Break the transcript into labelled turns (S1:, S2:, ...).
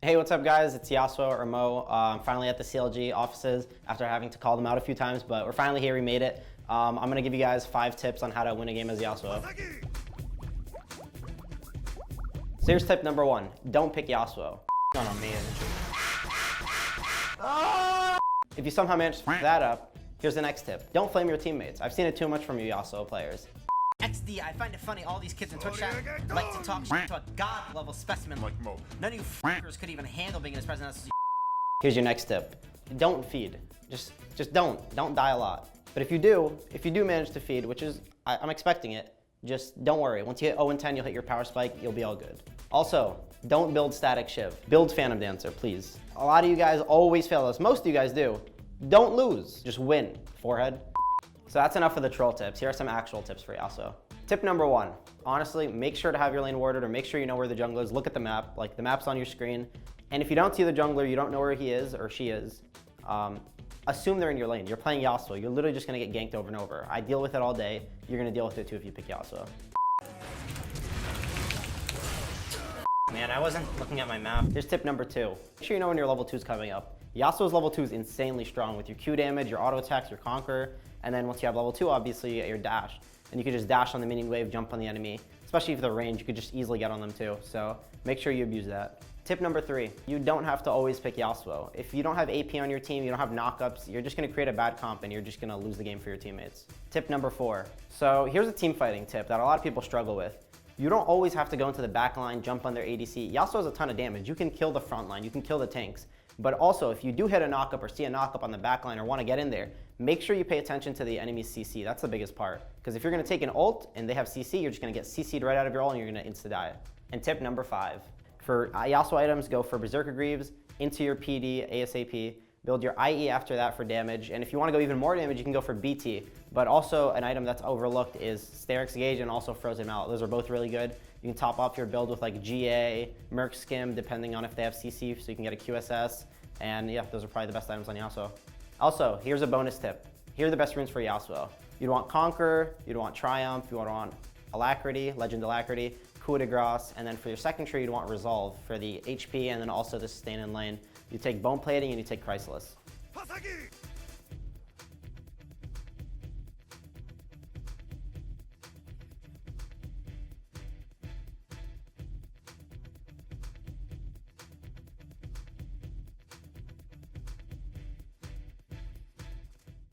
S1: Hey, what's up guys? It's Yasuo or Mo. I'm finally at the CLG offices after having to call them out a few times, but we're finally here, we made it. I'm gonna give you guys 5 tips on how to win a game as Yasuo. So here's tip number 1, don't pick Yasuo. Not on me, If you somehow manage to fuck that up, here's the next tip. Don't flame your teammates. I've seen it too much from you Yasuo players.
S2: XD, I find it funny all these kids in Twitch chat like to talk shit to a god-level specimen like Mo. None of you f***ers could even handle being in this president.
S1: Here's your next tip. Don't feed. Just don't. Don't die a lot. But if you do manage to feed, which is, I'm expecting it, just don't worry. Once you hit 0-10, you'll hit your power spike, you'll be all good. Also, don't build static Shiv. Build Phantom Dancer, please. A lot of you guys always fail this. Most of you guys do. Don't lose, just win. Forehead. So that's enough of the troll tips. Here are some actual tips for Yasuo. Tip number 1, honestly, make sure to have your lane warded or make sure you know where the jungler is. Look at the map, like the map's on your screen. And if you don't see the jungler, you don't know where he is or she is, assume they're in your lane. You're playing Yasuo. You're literally just gonna get ganked over and over. I deal with it all day. You're gonna deal with it too if you pick Yasuo. Man, I wasn't looking at my map. Here's tip number 2. Make sure you know when your level 2 is coming up. Yasuo's level 2 is insanely strong with your Q damage, your auto attacks, your conquer, and then once you have level 2, obviously you get your dash. And you can just dash on the minion wave, jump on the enemy. Especially if they're range, you could just easily get on them too. So make sure you abuse that. Tip number 3, you don't have to always pick Yasuo. If you don't have AP on your team, you don't have knockups, you're just gonna create a bad comp and you're just gonna lose the game for your teammates. Tip number 4. So here's a team fighting tip that a lot of people struggle with. You don't always have to go into the back line, jump on their ADC. Yasuo has a ton of damage. You can kill the front line, you can kill the tanks. But also, if you do hit a knockup or see a knockup on the back line or want to get in there, make sure you pay attention to the enemy's CC. That's the biggest part. Because if you're going to take an ult and they have CC, you're just going to get CC'd right out of your ult and you're going to insta-die. And tip number 5, for Yasuo items, go for Berserker Greaves, into your PD, ASAP. Build your IE after that for damage. And if you want to go even more damage, you can go for BT. But also, an item that's overlooked is Sterix Gauge and also Frozen Mallet. Those are both really good. You can top off your build with like GA, Merc Skim, depending on if they have CC, so you can get a QSS. And yeah, those are probably the best items on Yasuo. Also, here's a bonus tip. Here are the best runes for Yasuo. You'd want Conquer, you'd want Triumph, you would want Alacrity, Legend Alacrity, Coup de Grace, and then for your second tree, you'd want Resolve for the HP and then also the sustain in lane. You take Bone Plating and you take Chrysalis.